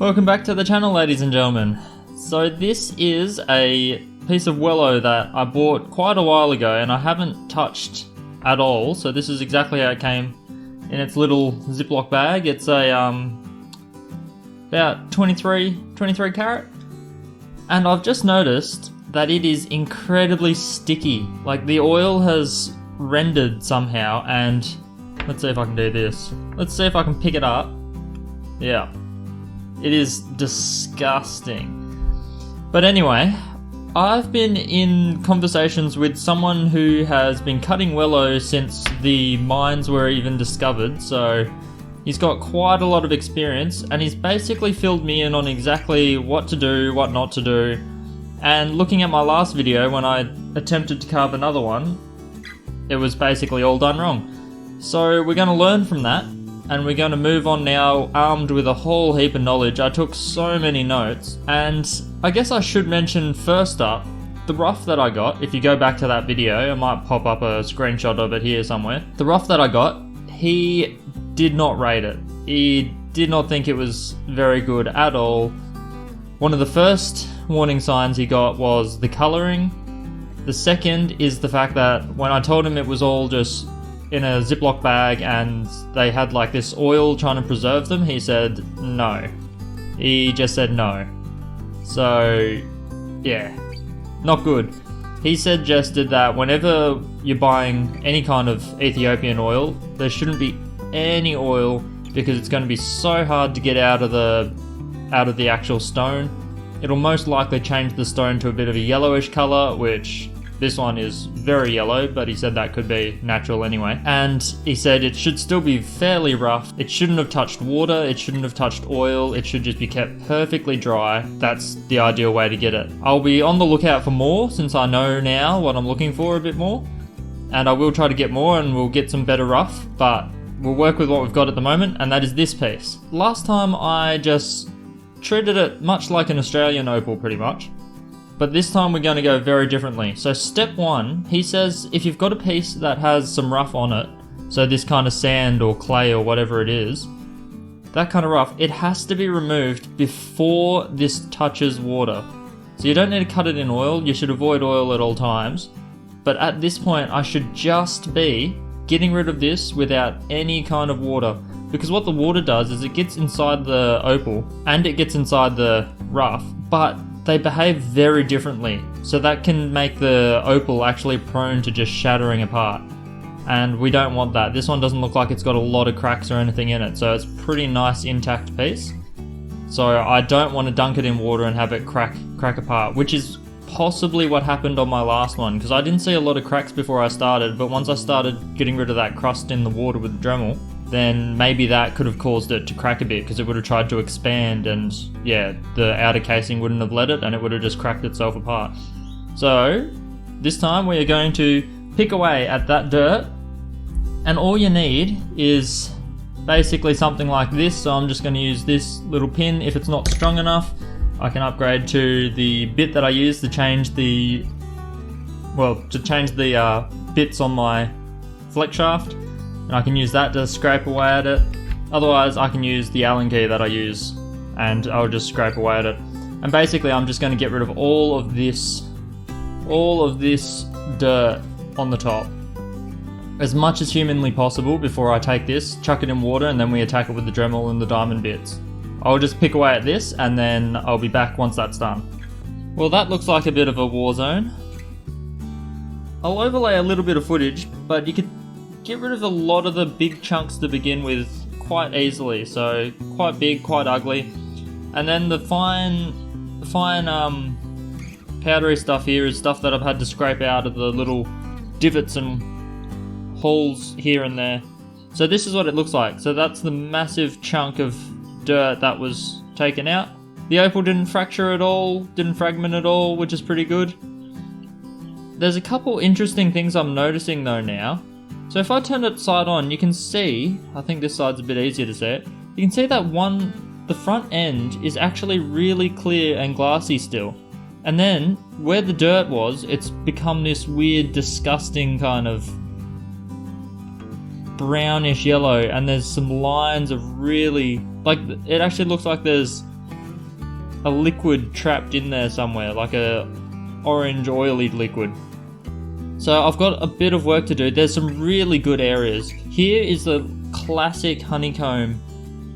Welcome back to the channel, ladies and gentlemen. So this is a piece of Welo that I bought quite a while ago and I haven't touched at all. So this is exactly how it came in its little Ziploc bag. It's a about 23 carat. And I've just noticed that it is incredibly sticky. Like the oil has rendered somehow, and let's see if I can do this. Let's see if I can pick it up. Yeah. It is disgusting. But anyway, I've been in conversations with someone who has been cutting Welo since the mines were even discovered, so he's got quite a lot of experience, and he's basically filled me in on exactly what to do, what not to do. And looking at my last video when I attempted to carve another one, it was basically all done wrong. So we're going to learn from that. And we're going to move on now armed with a whole heap of knowledge. I took so many notes, and I guess I should mention first up the rough that I got. If you go back to that video, I might pop up a screenshot of it here somewhere. The rough that I got, he did not rate it. He did not think it was very good at all. One of the first warning signs he got was the colouring. The second is the fact that when I told him it was all just in a Ziploc bag and they had like this oil trying to preserve them, he said no. He just said no. So yeah, not good. He suggested that whenever you're buying any kind of Ethiopian oil, there shouldn't be any oil because it's going to be so hard to get out of the actual stone. It'll most likely change the stone to a bit of a yellowish colour, which this one is very yellow, but he said that could be natural anyway. And he said it should still be fairly rough. It shouldn't have touched water, it shouldn't have touched oil, it should just be kept perfectly dry. That's the ideal way to get it. I'll be on the lookout for more since I know now what I'm looking for a bit more. And I will try to get more and we'll get some better rough, but we'll work with what we've got at the moment, and that is this piece. Last time I just treated it much like an Australian opal pretty much. But this time we're going to go very differently. So step one, he says if you've got a piece that has some rough on it, so this kind of sand or clay or whatever it is, that kind of rough, it has to be removed before this touches water. So you don't need to cut it in oil, you should avoid oil at all times. But at this point I should just be getting rid of this without any kind of water. Because what the water does is it gets inside the opal and it gets inside the rough, but they behave very differently, so that can make the opal actually prone to just shattering apart, and we don't want that. This one doesn't look like it's got a lot of cracks or anything in it, so it's a pretty nice intact piece. So I don't want to dunk it in water and have it crack apart, which is possibly what happened on my last one, because I didn't see a lot of cracks before I started, but once I started getting rid of that crust in the water with the Dremel, then maybe that could have caused it to crack a bit because it would have tried to expand, and yeah, the outer casing wouldn't have let it and it would have just cracked itself apart. So this time we are going to pick away at that dirt, and all you need is basically something like this. So I'm just going to use this little pin. If it's not strong enough, I can upgrade to the bit that I use to change the bits on my flex shaft. And I can use that to scrape away at it. Otherwise I can use the Allen key that I use and I'll just scrape away at it. And basically I'm just going to get rid of all of this dirt on the top as much as humanly possible before I take this, chuck it in water, and then we attack it with the Dremel and the diamond bits. I'll just pick away at this and then I'll be back once that's done. Well, that looks like a bit of a war zone. I'll overlay a little bit of footage, but you could get rid of a lot of the big chunks to begin with quite easily, so quite big, quite ugly. And then the fine powdery stuff here is stuff that I've had to scrape out of the little divots and holes here and there. So this is what it looks like. So that's the massive chunk of dirt that was taken out. The opal didn't fracture at all, didn't fragment at all, which is pretty good. There's a couple interesting things I'm noticing though now. So if I turn it side on, you can see, I think this side's a bit easier to see it, you can see that the front end is actually really clear and glassy still. And then, where the dirt was, it's become this weird, disgusting kind of brownish yellow, and there's some lines of really, like, it actually looks like there's a liquid trapped in there somewhere, like a orange oily liquid. So I've got a bit of work to do. There's some really good areas. Here is the classic honeycomb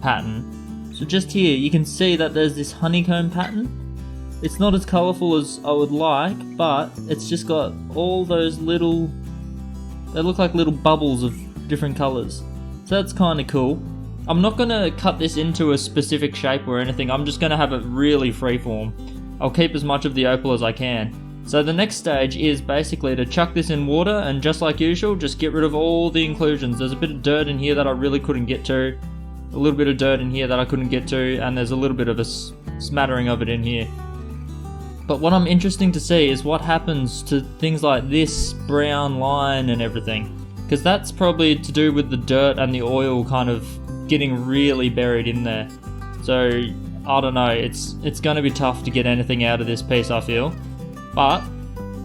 pattern. So just here you can see that there's this honeycomb pattern. It's not as colourful as I would like, but it's just got all those little, they look like little bubbles of different colours. So that's kind of cool. I'm not going to cut this into a specific shape or anything. I'm just going to have it really freeform. I'll keep as much of the opal as I can. So the next stage is basically to chuck this in water, and just like usual, just get rid of all the inclusions. There's a bit of dirt in here that I really couldn't get to, a little bit of dirt in here that I couldn't get to, and there's a little bit of a smattering of it in here. But what I'm interested to see is what happens to things like this brown line and everything, because that's probably to do with the dirt and the oil kind of getting really buried in there. So I don't know, it's going to be tough to get anything out of this piece, I feel. But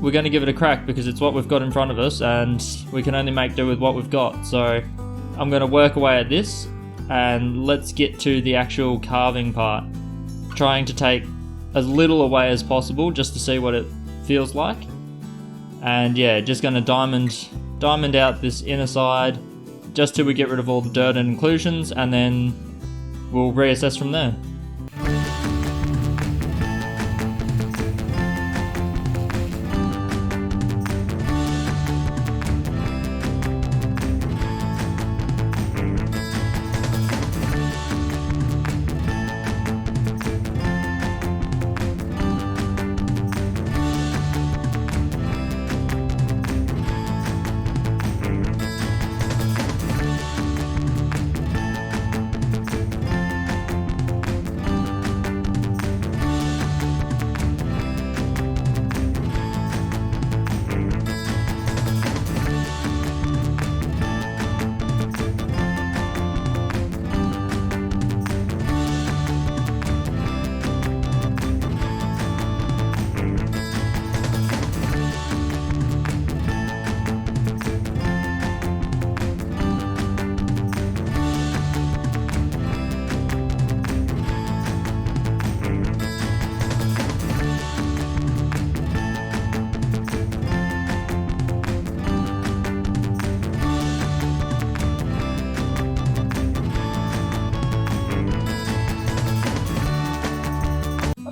we're going to give it a crack because it's what we've got in front of us and we can only make do with what we've got. So I'm going to work away at this and let's get to the actual carving part. Trying to take as little away as possible just to see what it feels like. And yeah, just going to diamond out this inner side just till we get rid of all the dirt and inclusions, and then we'll reassess from there.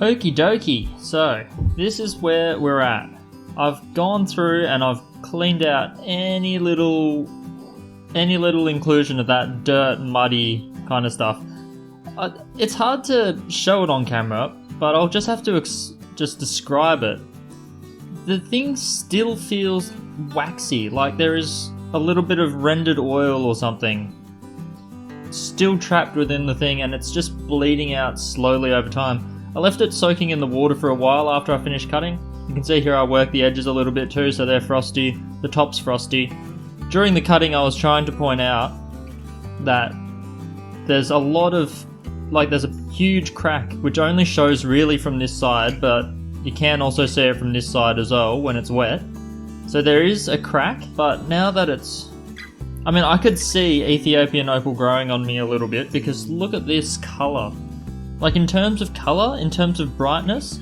Okie dokie, so this is where we're at. I've gone through and I've cleaned out any little inclusion of that dirt, muddy kind of stuff. It's hard to show it on camera, but I'll just have to just describe it. The thing still feels waxy, like there is a little bit of rendered oil or something still trapped within the thing, and it's just bleeding out slowly over time. I left it soaking in the water for a while after I finished cutting. You can see here I worked the edges a little bit too, so they're frosty, the top's frosty. During the cutting I was trying to point out that there's a lot of, like there's a huge crack which only shows really from this side, but you can also see it from this side as well when it's wet. So there is a crack, but now that it's, I mean I could see Ethiopian opal growing on me a little bit because look at this colour. Like in terms of colour, in terms of brightness,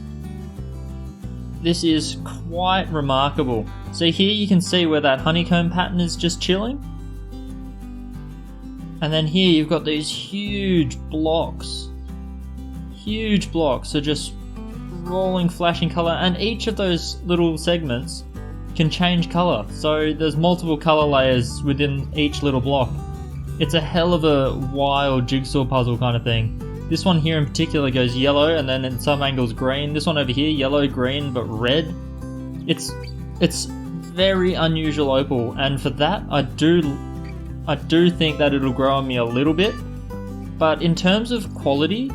this is quite remarkable. So here you can see where that honeycomb pattern is just chilling. And then here you've got these huge blocks. Huge blocks, so just rolling, flashing colour, and each of those little segments can change colour. So there's multiple colour layers within each little block. It's a hell of a wild jigsaw puzzle kind of thing. This one here in particular goes yellow and then in some angles green. This one over here, yellow, green, but red. It's very unusual opal, and for that I do think that it'll grow on me a little bit. But in terms of quality,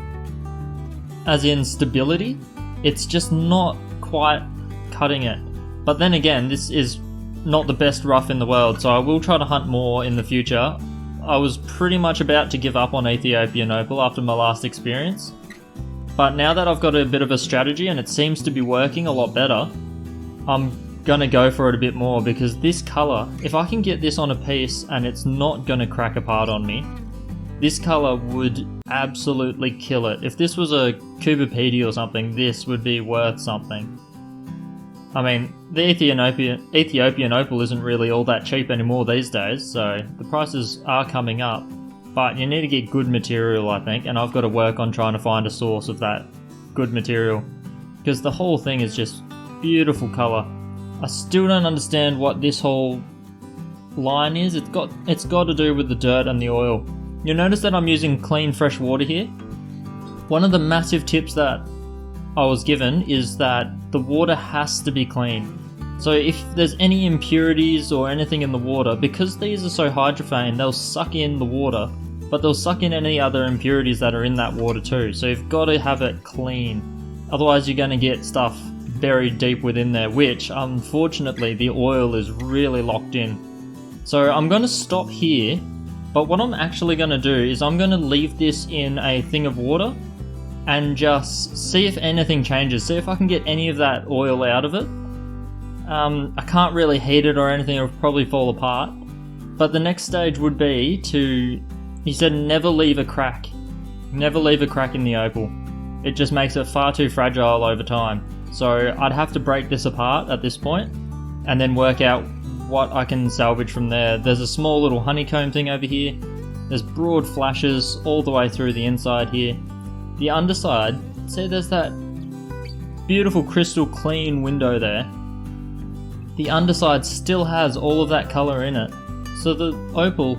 as in stability, it's just not quite cutting it. But then again, this is not the best rough in the world, so I will try to hunt more in the future. I was pretty much about to give up on Ethiopian opal after my last experience, but now that I've got a bit of a strategy and it seems to be working a lot better, I'm gonna go for it a bit more, because this colour, if I can get this on a piece and it's not gonna crack apart on me, this colour would absolutely kill it. If this was a Kubipedi or something, this would be worth something. I mean, the Ethiopian opal isn't really all that cheap anymore these days, so the prices are coming up. But you need to get good material, I think, and I've got to work on trying to find a source of that good material. Because the whole thing is just beautiful colour. I still don't understand what this whole line is. It's got to do with the dirt and the oil. You'll notice that I'm using clean fresh water here. One of the massive tips that I was given is that the water has to be clean. So if there's any impurities or anything in the water, because these are so hydrophane, they'll suck in the water, but they'll suck in any other impurities that are in that water too. So you've got to have it clean. Otherwise you're going to get stuff buried deep within there, which unfortunately the oil is really locked in. So I'm going to stop here, but what I'm actually going to do is I'm going to leave this in a thing of water and just see if anything changes, see if I can get any of that oil out of it. I can't really heat it or anything, it'll probably fall apart. But the next stage would be to, he said, never leave a crack. Never leave a crack in the opal. It just makes it far too fragile over time. So I'd have to break this apart at this point and then work out what I can salvage from there. There's a small little honeycomb thing over here. There's broad flashes all the way through the inside here. The underside, see there's that beautiful crystal clean window there. The underside still has all of that colour in it. So the opal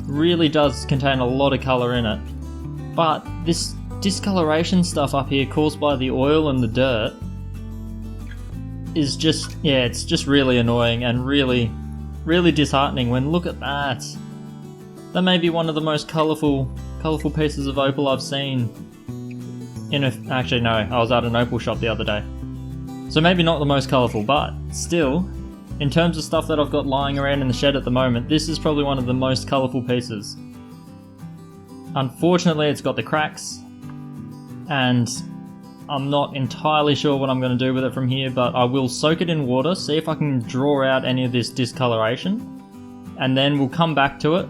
really does contain a lot of colour in it. But this discoloration stuff up here caused by the oil and the dirt is just, yeah, it's just really annoying and really disheartening when, look at that. That may be one of the most colourful pieces of opal I've seen. Actually no, I was at an opal shop the other day. So maybe not the most colourful, but still, in terms of stuff that I've got lying around in the shed at the moment, this is probably one of the most colourful pieces. Unfortunately, it's got the cracks, and I'm not entirely sure what I'm going to do with it from here, but I will soak it in water, see if I can draw out any of this discoloration, and then we'll come back to it.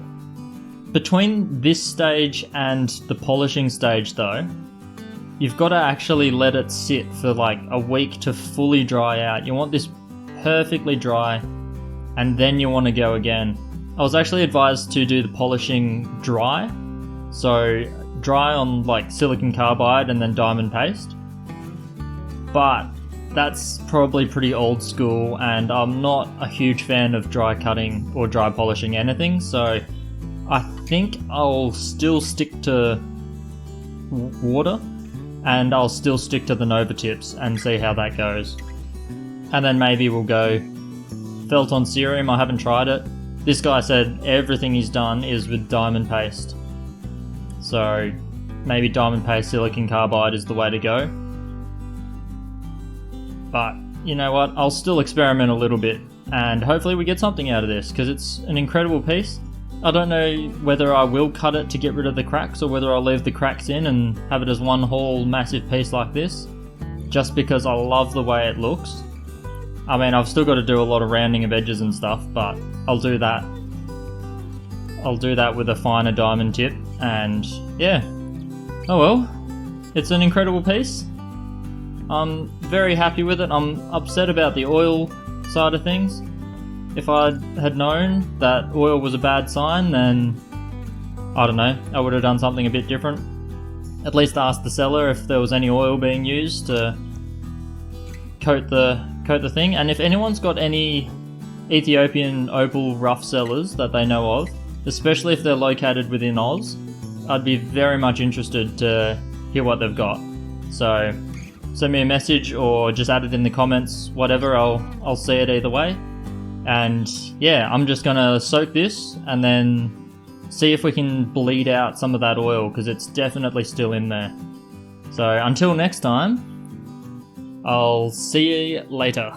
Between this stage and the polishing stage though, you've got to actually let it sit for like a week to fully dry out. You want this perfectly dry, and then you want to go again. I was actually advised to do the polishing dry, so dry on like silicon carbide and then diamond paste. But that's probably pretty old school, and I'm not a huge fan of dry cutting or dry polishing anything, so I think I'll still stick to water, and I'll still stick to the Nova tips and see how that goes. And then maybe we'll go felt on cerium. I haven't tried it. This guy said everything he's done is with diamond paste. So maybe diamond paste silicon carbide is the way to go. But you know what, I'll still experiment a little bit and hopefully we get something out of this, because it's an incredible piece. I don't know whether I will cut it to get rid of the cracks or whether I'll leave the cracks in and have it as one whole massive piece like this, just because I love the way it looks. I mean, I've still got to do a lot of rounding of edges and stuff, but I'll do that. I'll do that with a finer diamond tip, and yeah. Oh well, it's an incredible piece. I'm very happy with it. I'm upset about the oil side of things. If I had known that oil was a bad sign, then I don't know, I would have done something a bit different. At least ask the seller if there was any oil being used to coat the thing. And if anyone's got any Ethiopian opal rough sellers that they know of, especially if they're located within Oz, I'd be very much interested to hear what they've got. So send me a message or just add it in the comments, whatever, I'll see it either way. And yeah, I'm just gonna soak this and then see if we can bleed out some of that oil, because it's definitely still in there. So until next time, I'll see you later.